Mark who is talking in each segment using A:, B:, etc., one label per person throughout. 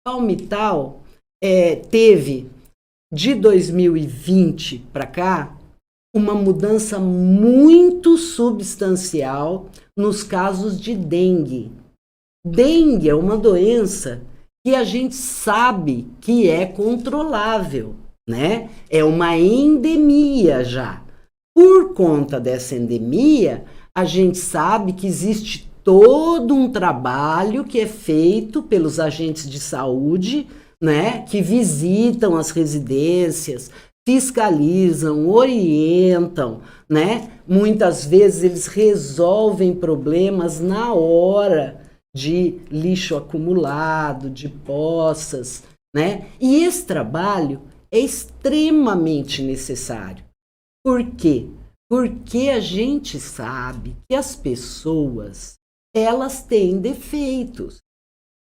A: Palmital teve, de 2020 para cá, uma mudança muito substancial nos casos de dengue. Dengue é uma doença que a gente sabe que é controlável, né? É uma endemia já. Por conta dessa endemia, a gente sabe que existe todo um trabalho que é feito pelos agentes de saúde, né? Que visitam as residências, fiscalizam, orientam, né? Muitas vezes eles resolvem problemas na hora de lixo acumulado, de poças, né? E esse trabalho é extremamente necessário. Por quê? Porque a gente sabe que as pessoas, elas têm defeitos.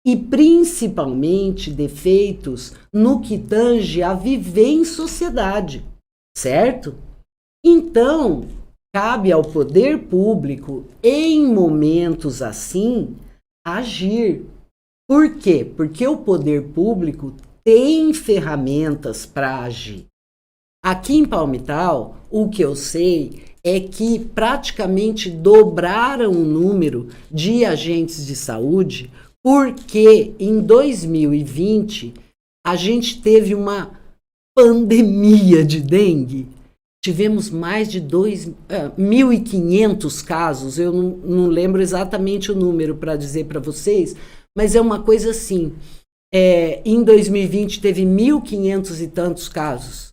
A: E principalmente defeitos no que tange a viver em sociedade, certo? Então, cabe ao poder público, em momentos assim, agir. Por quê? Porque o poder público tem ferramentas para agir. Aqui em Palmital, o que eu sei é que praticamente dobraram o número de agentes de saúde, porque em 2020 a gente teve uma pandemia de dengue. Tivemos mais de 1.500 casos, eu não lembro exatamente o número para dizer para vocês, mas é uma coisa assim. Em 2020 teve 1.500 e tantos casos.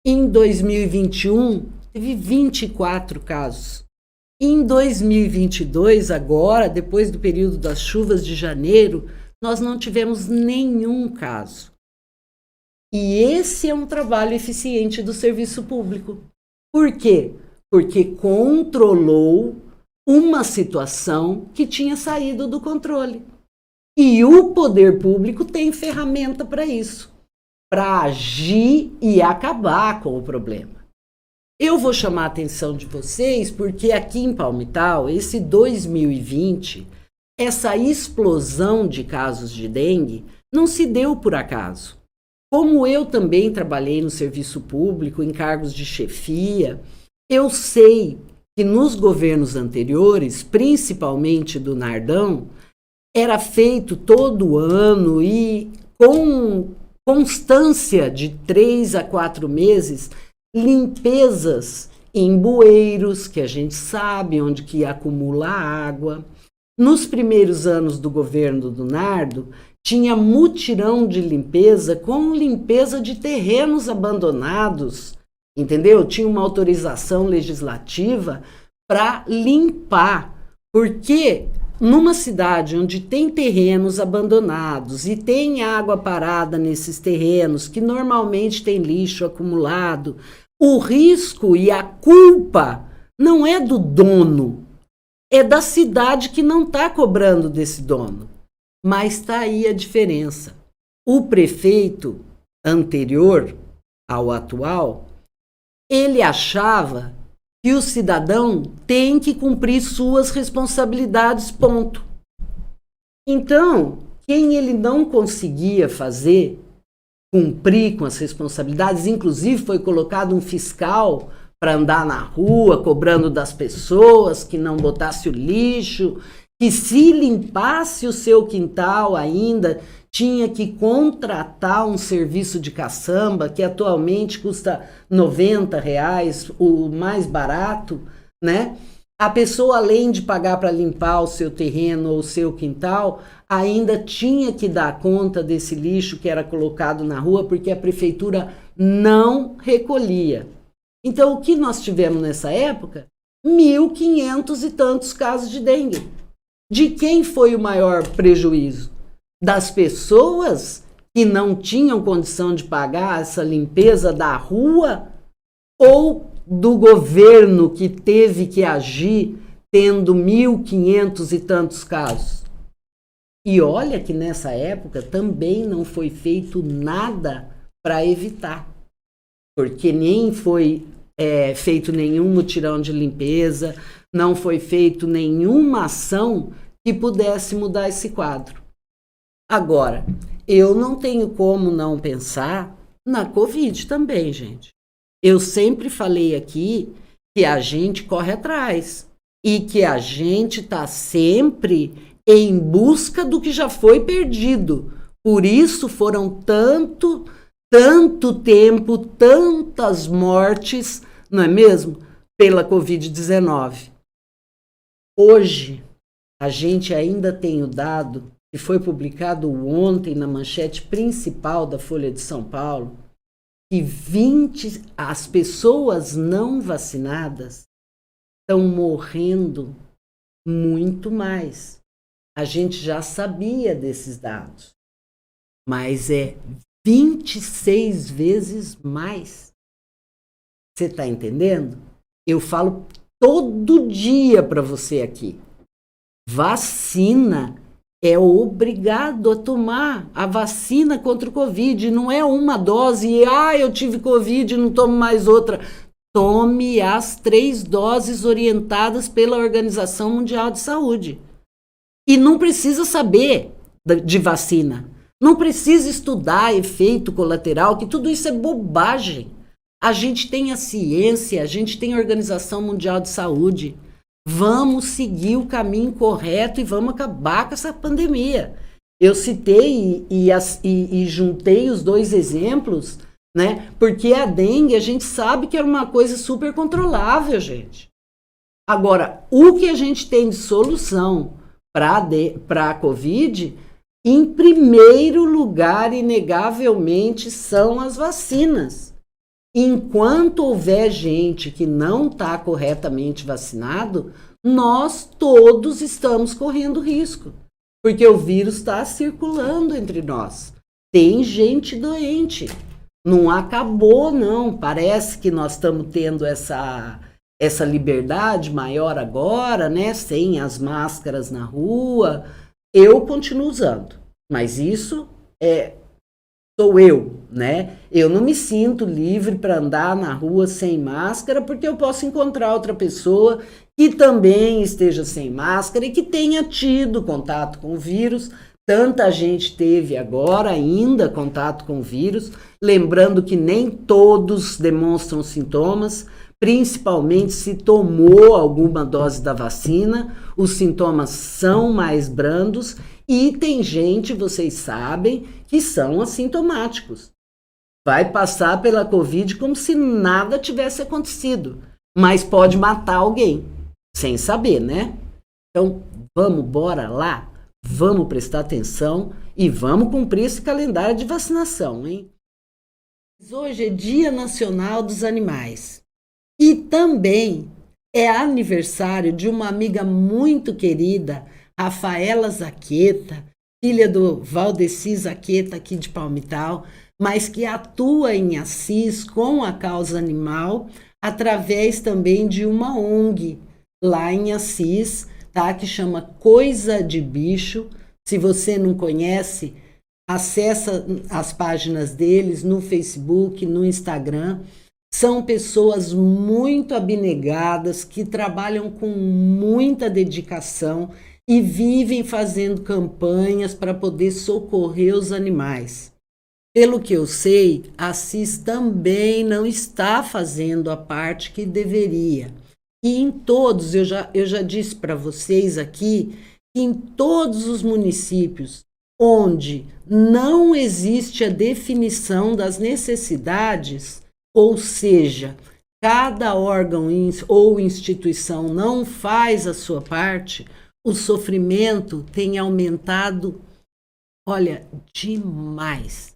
A: Em 2021 teve 24 casos. Em 2022, agora, depois do período das chuvas de janeiro, nós não tivemos nenhum caso. E esse é um trabalho eficiente do serviço público. Por quê? Porque controlou uma situação que tinha saído do controle. E o poder público tem ferramenta para isso, para agir e acabar com o problema. Eu vou chamar a atenção de vocês porque aqui em Palmital, esse 2020, essa explosão de casos de dengue não se deu por acaso. Como eu também trabalhei no serviço público, em cargos de chefia, eu sei que nos governos anteriores, principalmente do Nardão, era feito todo ano e com constância de 3 a 4 meses, limpezas em bueiros, que a gente sabe onde que acumula água. Nos primeiros anos do governo do Nardo, tinha mutirão de limpeza com limpeza de terrenos abandonados, entendeu? Tinha uma autorização legislativa para limpar, porque numa cidade onde tem terrenos abandonados e tem água parada nesses terrenos, que normalmente tem lixo acumulado, o risco e a culpa não é do dono, é da cidade que não está cobrando desse dono. Mas está aí a diferença. O prefeito anterior ao atual, ele achava que o cidadão tem que cumprir suas responsabilidades, ponto. Então, quem ele não conseguia fazer, cumprir com as responsabilidades, inclusive foi colocado um fiscal para andar na rua, cobrando das pessoas que não botasse o lixo, que se limpasse o seu quintal ainda, tinha que contratar um serviço de caçamba, que atualmente custa R$90, o mais barato, né? A pessoa, além de pagar para limpar o seu terreno ou o seu quintal, ainda tinha que dar conta desse lixo que era colocado na rua, porque a prefeitura não recolhia. Então, o que nós tivemos nessa época? 1.500 e tantos casos de dengue. De quem foi o maior prejuízo? Das pessoas que não tinham condição de pagar essa limpeza da rua ou do governo que teve que agir tendo 1.500 e tantos casos? E olha que nessa época também não foi feito nada para evitar, porque nem foi feito nenhum mutirão de limpeza, não foi feito nenhuma ação que pudesse mudar esse quadro. Agora, eu não tenho como não pensar na Covid também, gente. Eu sempre falei aqui que a gente corre atrás e que a gente está sempre em busca do que já foi perdido. Por isso foram tanto tempo, tantas mortes, não é mesmo? Pela Covid-19. Hoje, a gente ainda tem o dado que foi publicado ontem na manchete principal da Folha de São Paulo, que as pessoas não vacinadas estão morrendo muito mais. A gente já sabia desses dados, mas é 26 vezes mais. Você está entendendo? Eu falo todo dia para você aqui. Vacina é obrigado a tomar a vacina contra o Covid. Não é uma dose e, eu tive Covid e não tomo mais outra. Tome as 3 doses orientadas pela Organização Mundial de Saúde. E não precisa saber de vacina. Não precisa estudar efeito colateral, que tudo isso é bobagem. A gente tem a ciência, a gente tem a Organização Mundial de Saúde. Vamos seguir o caminho correto e vamos acabar com essa pandemia. Eu citei e juntei os 2 exemplos, né? Porque a dengue, a gente sabe que era uma coisa super controlável, gente. Agora, o que a gente tem de solução para a Covid, em primeiro lugar, inegavelmente, são as vacinas. Enquanto houver gente que não está corretamente vacinado, nós todos estamos correndo risco, porque o vírus está circulando entre nós. Tem gente doente. Não acabou, não. Parece que nós estamos tendo essa liberdade maior agora, né? Sem as máscaras na rua. Eu continuo usando, mas isso sou eu, né? Eu não me sinto livre para andar na rua sem máscara, porque eu posso encontrar outra pessoa que também esteja sem máscara e que tenha tido contato com o vírus. Tanta gente teve agora ainda contato com o vírus, lembrando que nem todos demonstram sintomas, principalmente se tomou alguma dose da vacina, os sintomas são mais brandos e tem gente, vocês sabem, que são assintomáticos. Vai passar pela Covid como se nada tivesse acontecido, mas pode matar alguém, sem saber, né? Então, bora lá, vamos prestar atenção e vamos cumprir esse calendário de vacinação, hein? Hoje é Dia Nacional dos Animais e também é aniversário de uma amiga muito querida, Rafaela Zaqueta, filha do Valdeci Zaqueta aqui de Palmital, mas que atua em Assis com a causa animal, através também de uma ONG lá em Assis, tá? Que chama Coisa de Bicho. Se você não conhece, acessa as páginas deles no Facebook, no Instagram. São pessoas muito abnegadas, que trabalham com muita dedicação e vivem fazendo campanhas para poder socorrer os animais. Pelo que eu sei, a Assis também não está fazendo a parte que deveria. E em todos, eu já disse para vocês aqui, que em todos os municípios onde não existe a definição das necessidades, ou seja, cada órgão ou instituição não faz a sua parte, o sofrimento tem aumentado, olha, demais.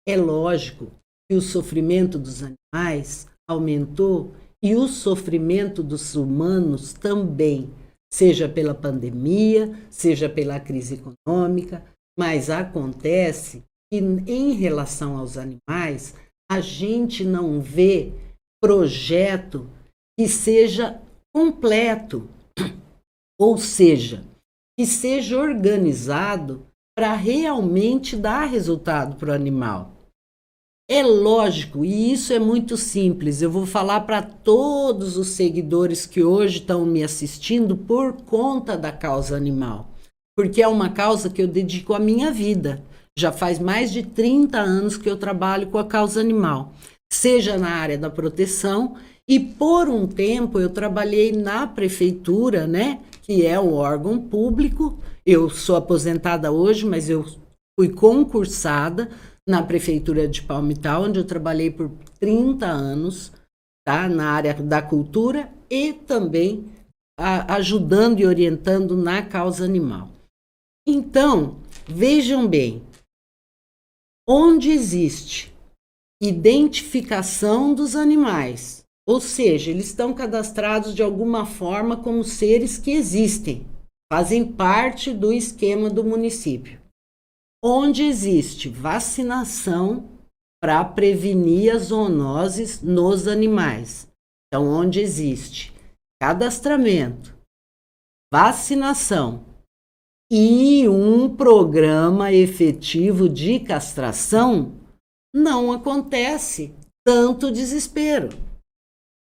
A: É lógico que o sofrimento dos animais aumentou e o sofrimento dos humanos também, seja pela pandemia, seja pela crise econômica, mas acontece que, em relação aos animais, a gente não vê projeto que seja completo, ou seja, que seja organizado para realmente dar resultado para o animal. É lógico, e isso é muito simples, eu vou falar para todos os seguidores que hoje estão me assistindo por conta da causa animal. porque é uma causa que eu dedico a minha vida. Já faz mais de 30 anos que eu trabalho com a causa animal, seja na área da proteção, e por um tempo eu trabalhei na prefeitura, né, que é um órgão público. Eu sou aposentada hoje, mas eu fui concursada na prefeitura de Palmital, onde eu trabalhei por 30 anos, tá, na área da cultura e também ajudando e orientando na causa animal. Então, vejam bem, onde existe identificação dos animais, ou seja, eles estão cadastrados de alguma forma como seres que existem, fazem parte do esquema do município. Onde existe vacinação para prevenir as zoonoses nos animais. Então, onde existe cadastramento, vacinação e um programa efetivo de castração, não acontece tanto desespero.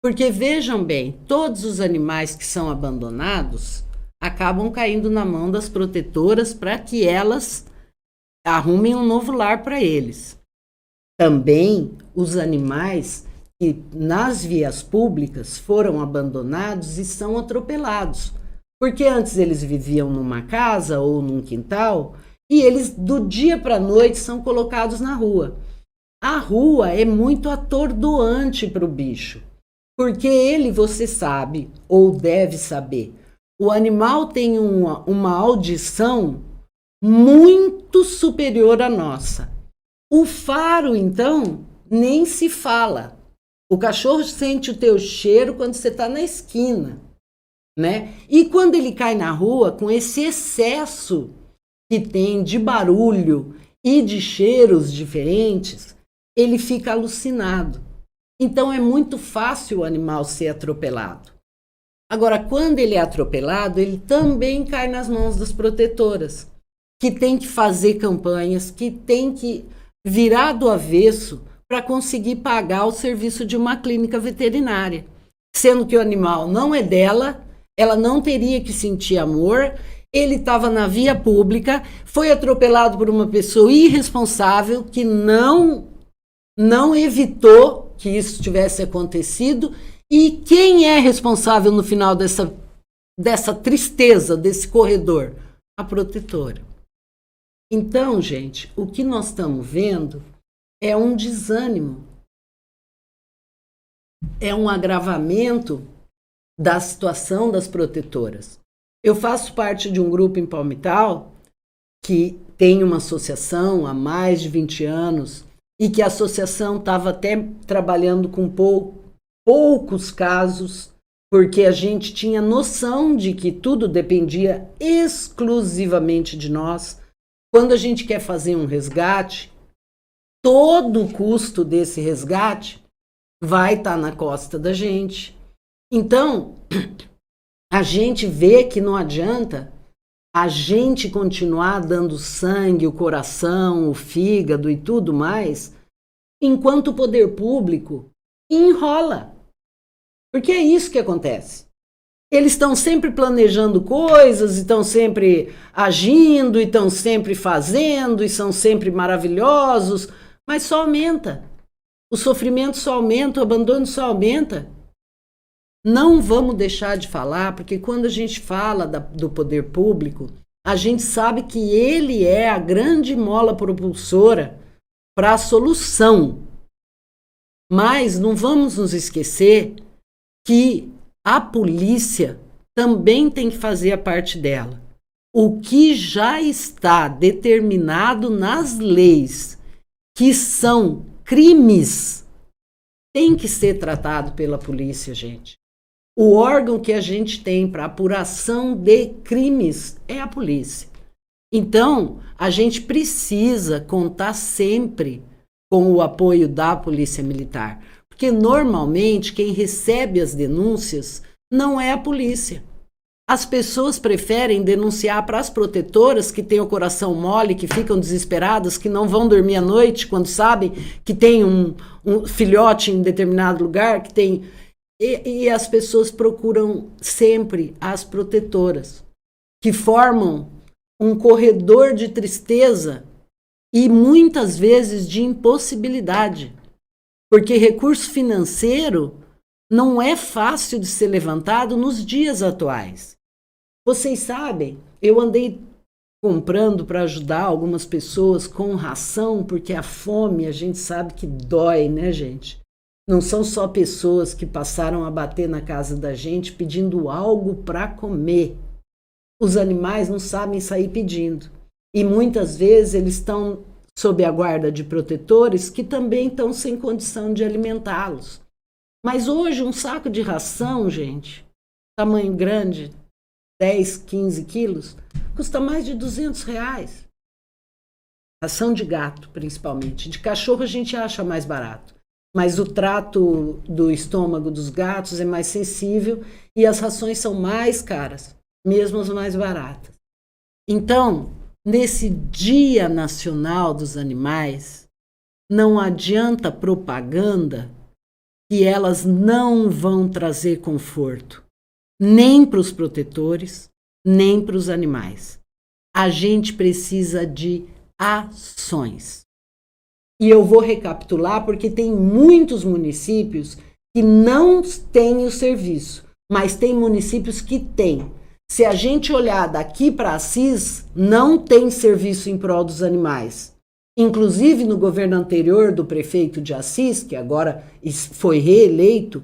A: Porque vejam bem, todos os animais que são abandonados acabam caindo na mão das protetoras para que elas arrumem um novo lar para eles. Também os animais que nas vias públicas foram abandonados e são atropelados. Porque antes eles viviam numa casa ou num quintal e eles do dia para a noite são colocados na rua. A rua é muito atordoante para o bicho, porque ele, você sabe, ou deve saber, o animal tem uma audição muito superior à nossa. O faro, então, nem se fala. O cachorro sente o teu cheiro quando você está na esquina, né? E quando ele cai na rua, com esse excesso que tem de barulho e de cheiros diferentes, ele fica alucinado. Então é muito fácil o animal ser atropelado. Agora, quando ele é atropelado, ele também cai nas mãos das protetoras, que tem que fazer campanhas, que tem que virar do avesso para conseguir pagar o serviço de uma clínica veterinária. Sendo que o animal não é dela, ela não teria que sentir amor, ele estava na via pública, foi atropelado por uma pessoa irresponsável que não evitou que isso tivesse acontecido. E quem é responsável no final dessa tristeza, desse corredor? A protetora. Então, gente, o que nós estamos vendo é um desânimo, é um agravamento da situação das protetoras. Eu faço parte de um grupo em Palmital que tem uma associação há mais de 20 anos e que a associação estava até trabalhando com poucos casos, porque a gente tinha noção de que tudo dependia exclusivamente de nós. Quando a gente quer fazer um resgate, todo o custo desse resgate vai estar na costa da gente. Então, a gente vê que não adianta a gente continuar dando sangue, o coração, o fígado e tudo mais, enquanto o poder público enrola. Porque é isso que acontece. Eles estão sempre planejando coisas, estão sempre agindo, estão sempre fazendo, e são sempre maravilhosos, mas só aumenta. O sofrimento só aumenta, o abandono só aumenta. Não vamos deixar de falar, porque quando a gente fala do poder público, a gente sabe que ele é a grande mola propulsora para a solução. Mas não vamos nos esquecer que a polícia também tem que fazer a parte dela. O que já está determinado nas leis, que são crimes, tem que ser tratado pela polícia, gente. O órgão que a gente tem para apuração de crimes é a polícia. Então, a gente precisa contar sempre com o apoio da Polícia Militar, porque normalmente quem recebe as denúncias não é a polícia. As pessoas preferem denunciar para as protetoras que têm o coração mole, que ficam desesperadas, que não vão dormir à noite quando sabem que tem um filhote em determinado lugar, que tem... E as pessoas procuram sempre as protetoras, que formam um corredor de tristeza e muitas vezes de impossibilidade, porque recurso financeiro não é fácil de ser levantado nos dias atuais. Vocês sabem, eu andei comprando para ajudar algumas pessoas com ração, porque a fome a gente sabe que dói, né, gente? Não são só pessoas que passaram a bater na casa da gente pedindo algo para comer. Os animais não sabem sair pedindo. E muitas vezes eles estão sob a guarda de protetores que também estão sem condição de alimentá-los. Mas hoje um saco de ração, gente, tamanho grande, 10, 15 quilos, custa mais de R$200. Ração de gato, principalmente. De cachorro a gente acha mais barato. Mas o trato do estômago dos gatos é mais sensível e as rações são mais caras, mesmo as mais baratas. Então, nesse Dia Nacional dos Animais, não adianta propaganda que elas não vão trazer conforto, nem para os protetores, nem para os animais. A gente precisa de ações. E eu vou recapitular porque tem muitos municípios que não têm o serviço, mas tem municípios que têm. Se a gente olhar daqui para Assis, não tem serviço em prol dos animais. Inclusive, no governo anterior do prefeito de Assis, que agora foi reeleito,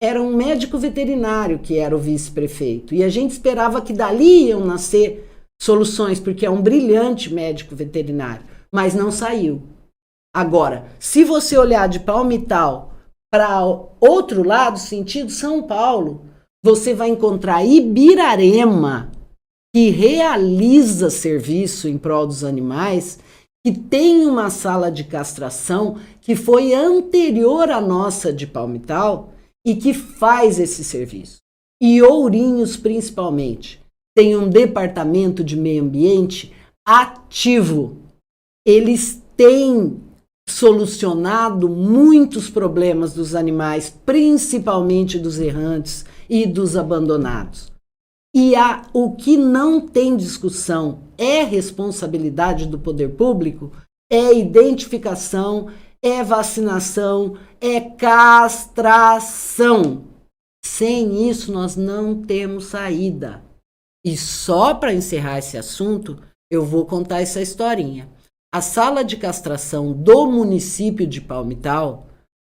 A: era um médico veterinário que era o vice-prefeito. E a gente esperava que dali iam nascer soluções, porque é um brilhante médico veterinário, mas não saiu. Agora, se você olhar de Palmital para outro lado, sentido São Paulo, você vai encontrar Ibirarema, que realiza serviço em prol dos animais, que tem uma sala de castração que foi anterior à nossa de Palmital e que faz esse serviço. E Ourinhos, principalmente, tem um departamento de meio ambiente ativo. Eles têm solucionado muitos problemas dos animais, principalmente dos errantes e dos abandonados. E o que não tem discussão é responsabilidade do poder público, é identificação, é vacinação, é castração. Sem isso, nós não temos saída. E só para encerrar esse assunto, eu vou contar essa historinha. A sala de castração do município de Palmital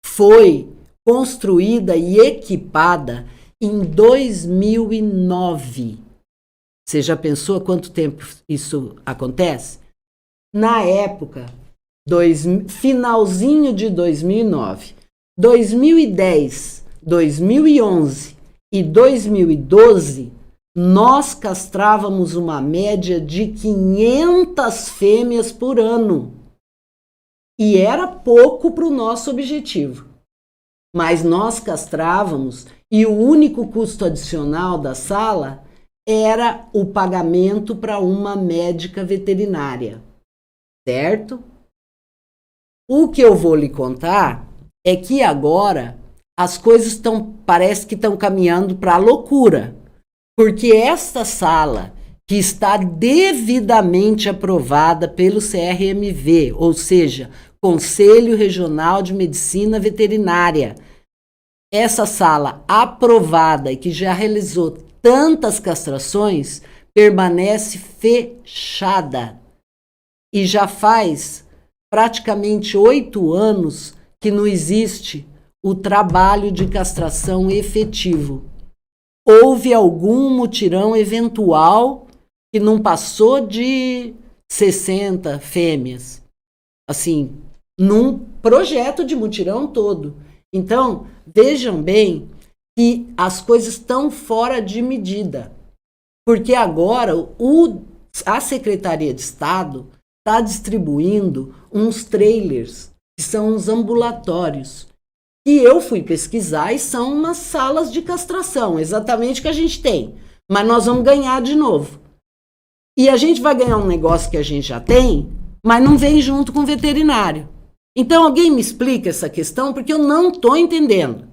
A: foi construída e equipada em 2009. Você já pensou há quanto tempo isso acontece? Na época, finalzinho de 2009, 2010, 2011 e 2012, nós castrávamos uma média de 500 fêmeas por ano. E era pouco para o nosso objetivo. Mas nós castrávamos e o único custo adicional da sala era o pagamento para uma médica veterinária. Certo? O que eu vou lhe contar é que agora as coisas parece que estão caminhando para a loucura. Porque esta sala, que está devidamente aprovada pelo CRMV, ou seja, Conselho Regional de Medicina Veterinária, essa sala aprovada e que já realizou tantas castrações, permanece fechada. E já faz praticamente 8 anos que não existe o trabalho de castração efetivo. Houve algum mutirão eventual que não passou de 60 fêmeas, assim, num projeto de mutirão todo. Então, vejam bem que as coisas estão fora de medida, porque agora a Secretaria de Estado está distribuindo uns trailers, que são uns ambulatórios, e eu fui pesquisar e são umas salas de castração, exatamente o que a gente tem. Mas nós vamos ganhar de novo. E a gente vai ganhar um negócio que a gente já tem, mas não vem junto com o veterinário. Então alguém me explica essa questão, porque eu não estou entendendo.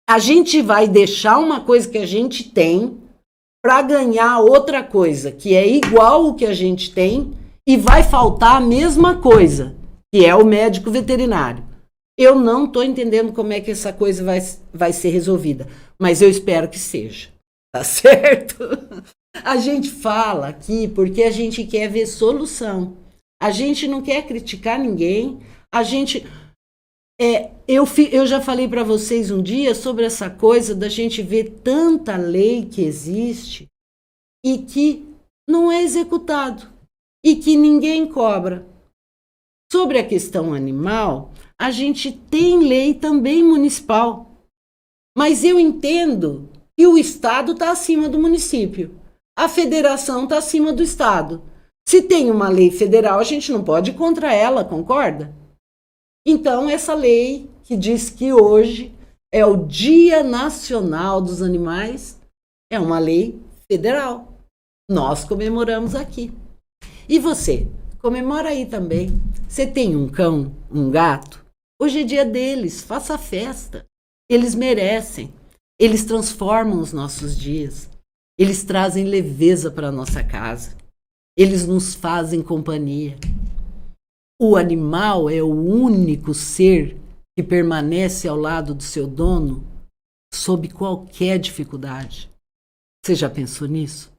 A: A gente vai deixar uma coisa que a gente tem para ganhar outra coisa que é igual o que a gente tem e vai faltar a mesma coisa, que é o médico veterinário. Eu não estou entendendo como é que essa coisa vai ser resolvida, mas eu espero que seja, tá certo? A gente fala aqui porque a gente quer ver solução. A gente não quer criticar ninguém. A gente... eu já falei para vocês um dia sobre essa coisa da gente ver tanta lei que existe e que não é executado e que ninguém cobra. Sobre a questão animal, a gente tem lei também municipal, mas eu entendo que o Estado está acima do município, a federação está acima do Estado. Se tem uma lei federal, a gente não pode ir contra ela, concorda? Então, essa lei que diz que hoje é o Dia Nacional dos Animais é uma lei federal. Nós comemoramos aqui. E você? Comemora aí também. Você tem um cão, um gato? Hoje é dia deles, faça festa. Eles merecem. Eles transformam os nossos dias. Eles trazem leveza para a nossa casa. Eles nos fazem companhia. O animal é o único ser que permanece ao lado do seu dono sob qualquer dificuldade. Você já pensou nisso?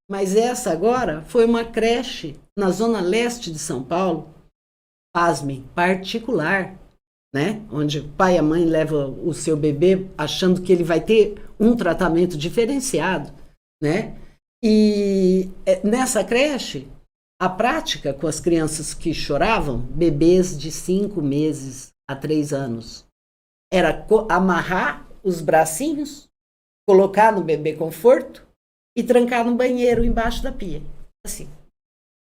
A: Mas essa agora foi uma creche na zona leste de São Paulo, pasmem, particular, né? Onde o pai e a mãe levam o seu bebê achando que ele vai ter um tratamento diferenciado, né? E nessa creche, a prática com as crianças que choravam, bebês de 5 meses a 3 anos, era amarrar os bracinhos, colocar no bebê conforto e trancar no banheiro embaixo da pia. Assim.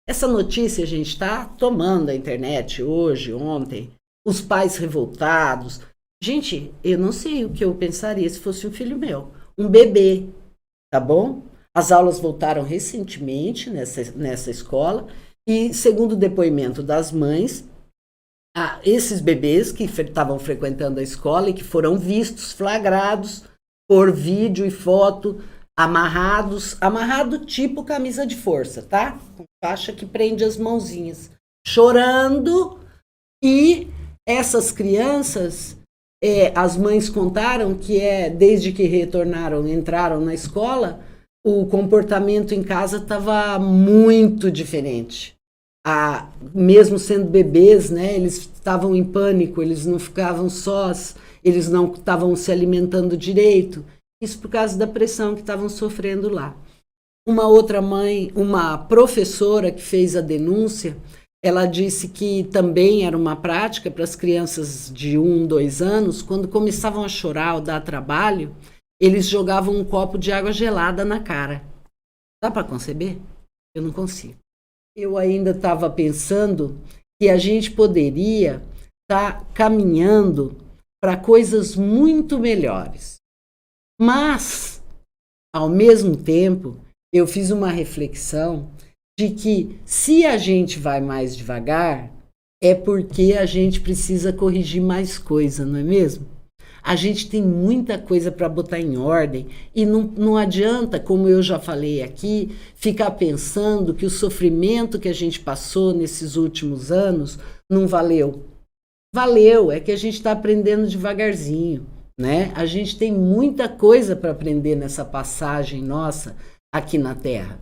A: Essa notícia a gente está tomando a internet hoje, ontem, os pais revoltados. Gente, eu não sei o que eu pensaria se fosse um filho meu. Um bebê, tá bom? As aulas voltaram recentemente nessa escola e, segundo o depoimento das mães, esses bebês que estavam frequentando a escola e que foram vistos, flagrados por vídeo e foto, amarrado tipo camisa de força, tá? Com faixa que prende as mãozinhas, chorando. E essas crianças, as mães contaram que desde que entraram na escola, o comportamento em casa estava muito diferente. Mesmo sendo bebês, né, eles estavam em pânico, eles não ficavam sós, eles não estavam se alimentando direito. Isso por causa da pressão que estavam sofrendo lá. Uma outra mãe, uma professora que fez a denúncia, ela disse que também era uma prática para as crianças de 1, 2 anos, quando começavam a chorar ou dar trabalho, eles jogavam um copo de água gelada na cara. Dá para conceber? Eu não consigo. Eu ainda estava pensando que a gente poderia estar caminhando para coisas muito melhores. Mas, ao mesmo tempo, eu fiz uma reflexão de que se a gente vai mais devagar, é porque a gente precisa corrigir mais coisa, não é mesmo? A gente tem muita coisa para botar em ordem e não adianta, como eu já falei aqui, ficar pensando que o sofrimento que a gente passou nesses últimos anos não valeu. Valeu, é que a gente está aprendendo devagarzinho, né? A gente tem muita coisa para aprender nessa passagem nossa aqui na Terra.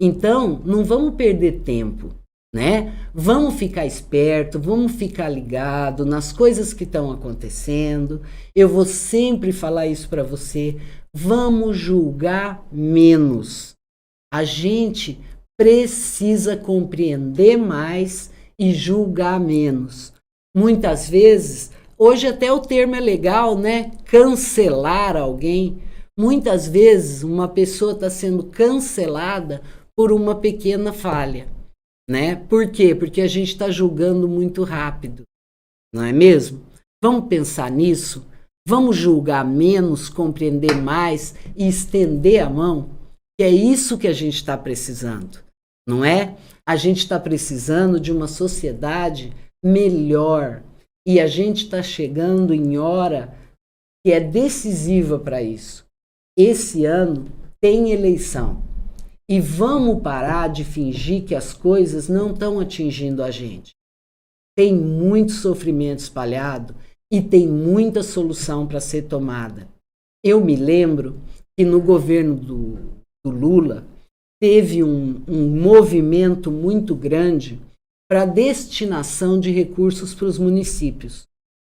A: Então, não vamos perder tempo, né? Vamos ficar esperto, vamos ficar ligado nas coisas que estão acontecendo. Eu vou sempre falar isso para você. Vamos julgar menos. A gente precisa compreender mais e julgar menos. Muitas vezes, hoje até o termo é legal, né? Cancelar alguém. Muitas vezes uma pessoa está sendo cancelada por uma pequena falha. Né? Por quê? Porque a gente está julgando muito rápido, não é mesmo? Vamos pensar nisso? Vamos julgar menos, compreender mais e estender a mão? Que é isso que a gente está precisando, não é? A gente está precisando de uma sociedade melhor e a gente está chegando em hora que é decisiva para isso. Esse ano tem eleição. E vamos parar de fingir que as coisas não estão atingindo a gente. Tem muito sofrimento espalhado e tem muita solução para ser tomada. Eu me lembro que no governo do Lula teve um movimento muito grande para destinação de recursos para os municípios.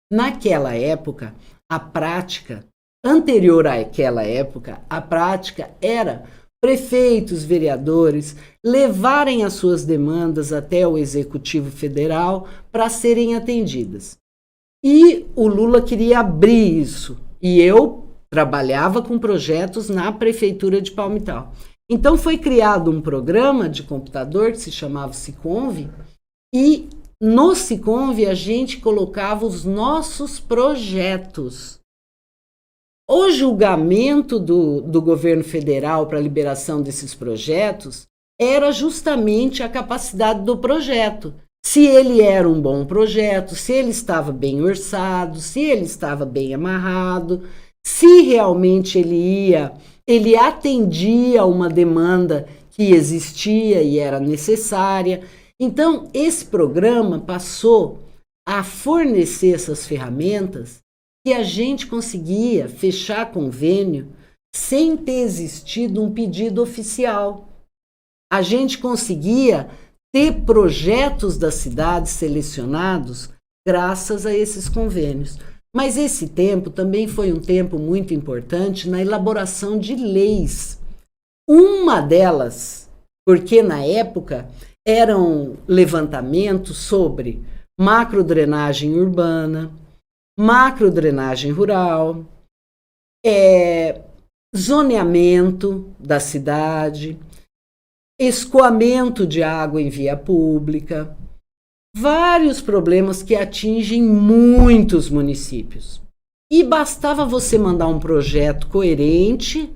A: Naquela época, a prática, anterior àquela época, a prática era prefeitos, vereadores levarem as suas demandas até o Executivo Federal para serem atendidas. E o Lula queria abrir isso. E eu trabalhava com projetos na Prefeitura de Palmital. Então foi criado um programa de computador que se chamava Siconve, e no Siconve a gente colocava os nossos projetos. O julgamento do governo federal para a liberação desses projetos era justamente a capacidade do projeto. Se ele era um bom projeto, se ele estava bem orçado, se ele estava bem amarrado, se realmente ele atendia a uma demanda que existia e era necessária. Então, esse programa passou a fornecer essas ferramentas que a gente conseguia fechar convênio sem ter existido um pedido oficial. A gente conseguia ter projetos da cidade selecionados graças a esses convênios. Mas esse tempo também foi um tempo muito importante na elaboração de leis. Uma delas, porque na época eram levantamentos sobre macrodrenagem urbana, macrodrenagem rural, zoneamento da cidade, escoamento de água em via pública, vários problemas que atingem muitos municípios. E bastava você mandar um projeto coerente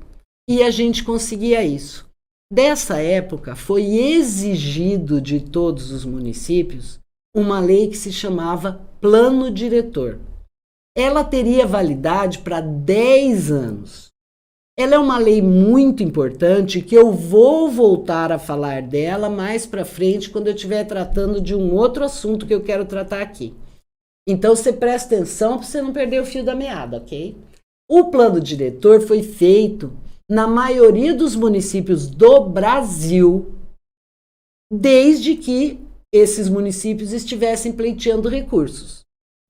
A: e a gente conseguia isso. Dessa época, foi exigido de todos os municípios uma lei que se chamava Plano Diretor. Ela teria validade para 10 anos. Ela é uma lei muito importante que eu vou voltar a falar dela mais para frente quando eu estiver tratando de um outro assunto que eu quero tratar aqui. Então você presta atenção para você não perder o fio da meada, ok? O plano diretor foi feito na maioria dos municípios do Brasil, desde que esses municípios estivessem pleiteando recursos,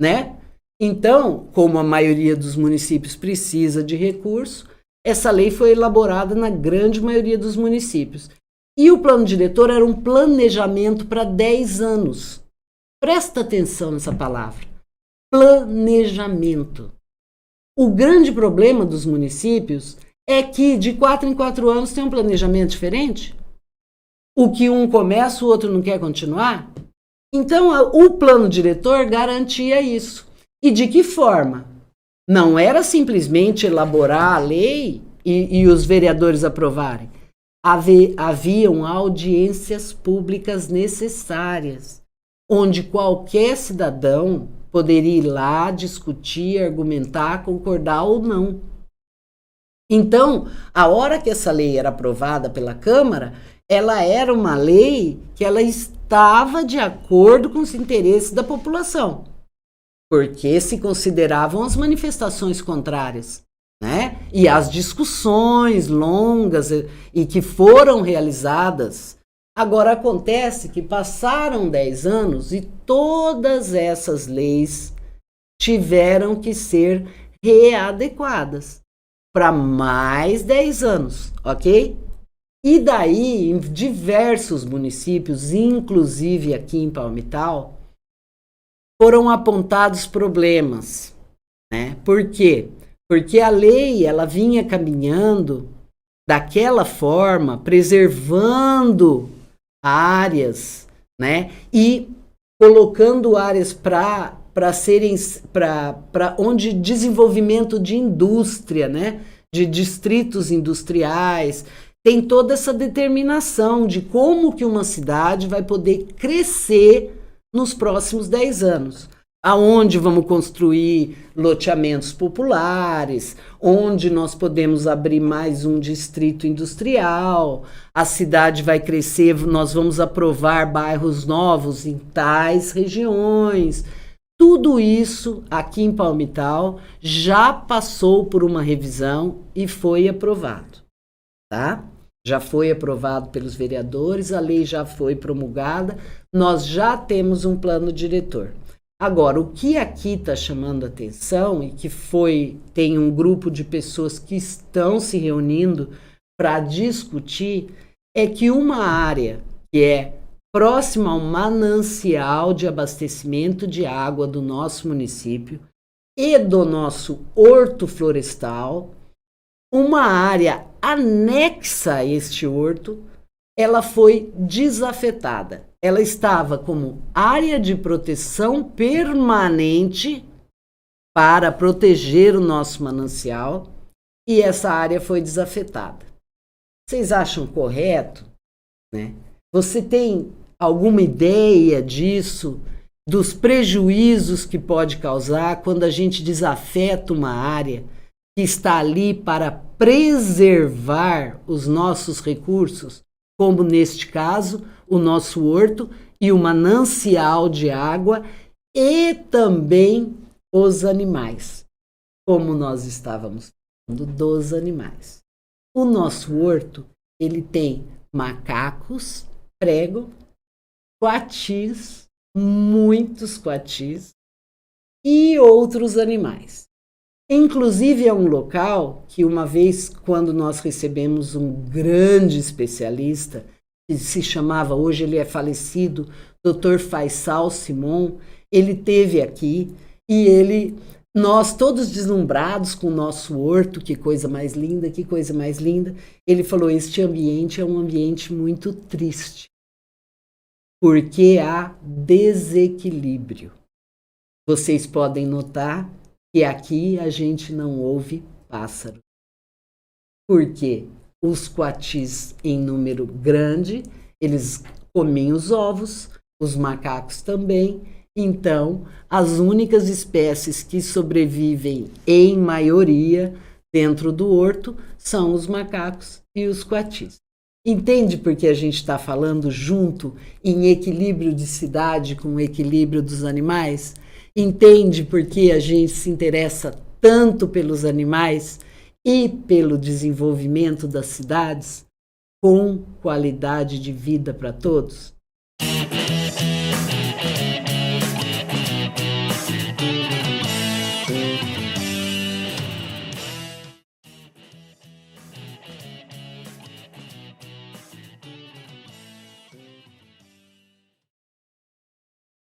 A: né? Então, como a maioria dos municípios precisa de recurso, essa lei foi elaborada na grande maioria dos municípios. E o plano diretor era um planejamento para 10 anos. Presta atenção nessa palavra. Planejamento. O grande problema dos municípios é que de 4 em 4 anos tem um planejamento diferente. O que um começa, o outro não quer continuar. Então, o plano diretor garantia isso. E de que forma? Não era simplesmente elaborar a lei e os vereadores aprovarem. Haviam audiências públicas necessárias, onde qualquer cidadão poderia ir lá, discutir, argumentar, concordar ou não. Então, a hora que essa lei era aprovada pela Câmara, ela era uma lei que ela estava de acordo com os interesses da população, porque se consideravam as manifestações contrárias, né? E as discussões longas e que foram realizadas. Agora acontece que passaram 10 anos e todas essas leis tiveram que ser readequadas para mais 10 anos, ok? E daí, em diversos municípios, inclusive aqui em Palmital, foram apontados problemas, né? Por quê? Porque a lei ela vinha caminhando daquela forma, preservando áreas, né? E colocando áreas para onde desenvolvimento de indústria, né? De distritos industriais, tem toda essa determinação de como que uma cidade vai poder crescer nos próximos 10 anos. aonde vamos construir loteamentos populares, onde nós podemos abrir mais um distrito industrial, a cidade vai crescer, nós vamos aprovar bairros novos em tais regiões. Tudo isso aqui em Palmital já passou por uma revisão e foi aprovado, tá? Já foi aprovado pelos vereadores, a lei já foi promulgada, nós já temos um plano diretor. Agora, o que aqui está chamando a atenção e que tem um grupo de pessoas que estão se reunindo para discutir é que uma área que é próxima ao manancial de abastecimento de água do nosso município e do nosso horto florestal, uma área anexa a este horto, ela foi desafetada. Ela estava como área de proteção permanente para proteger o nosso manancial e essa área foi desafetada. Vocês acham correto, né? Você tem alguma ideia disso, dos prejuízos que pode causar quando a gente desafeta uma área que está ali para preservar os nossos recursos, como neste caso, o nosso horto e o manancial de água e também os animais, como nós estávamos falando dos animais. O nosso horto, ele tem macacos, prego, coatis, muitos coatis e outros animais. Inclusive é um local que uma vez, quando nós recebemos um grande especialista, que se chamava, hoje ele é falecido, Dr. Faisal Simon, ele esteve aqui e nós todos deslumbrados com o nosso horto, que coisa mais linda, que coisa mais linda, ele falou, este ambiente é um ambiente muito triste, porque há desequilíbrio. Vocês podem notar que aqui a gente não ouve pássaro. Porque os coatis em número grande, eles comem os ovos, os macacos também. Então, as únicas espécies que sobrevivem em maioria dentro do horto são os macacos e os coatis. Entende por que a gente está falando junto em equilíbrio de cidade com o equilíbrio dos animais? Entende por que a gente se interessa tanto pelos animais e pelo desenvolvimento das cidades com qualidade de vida para todos?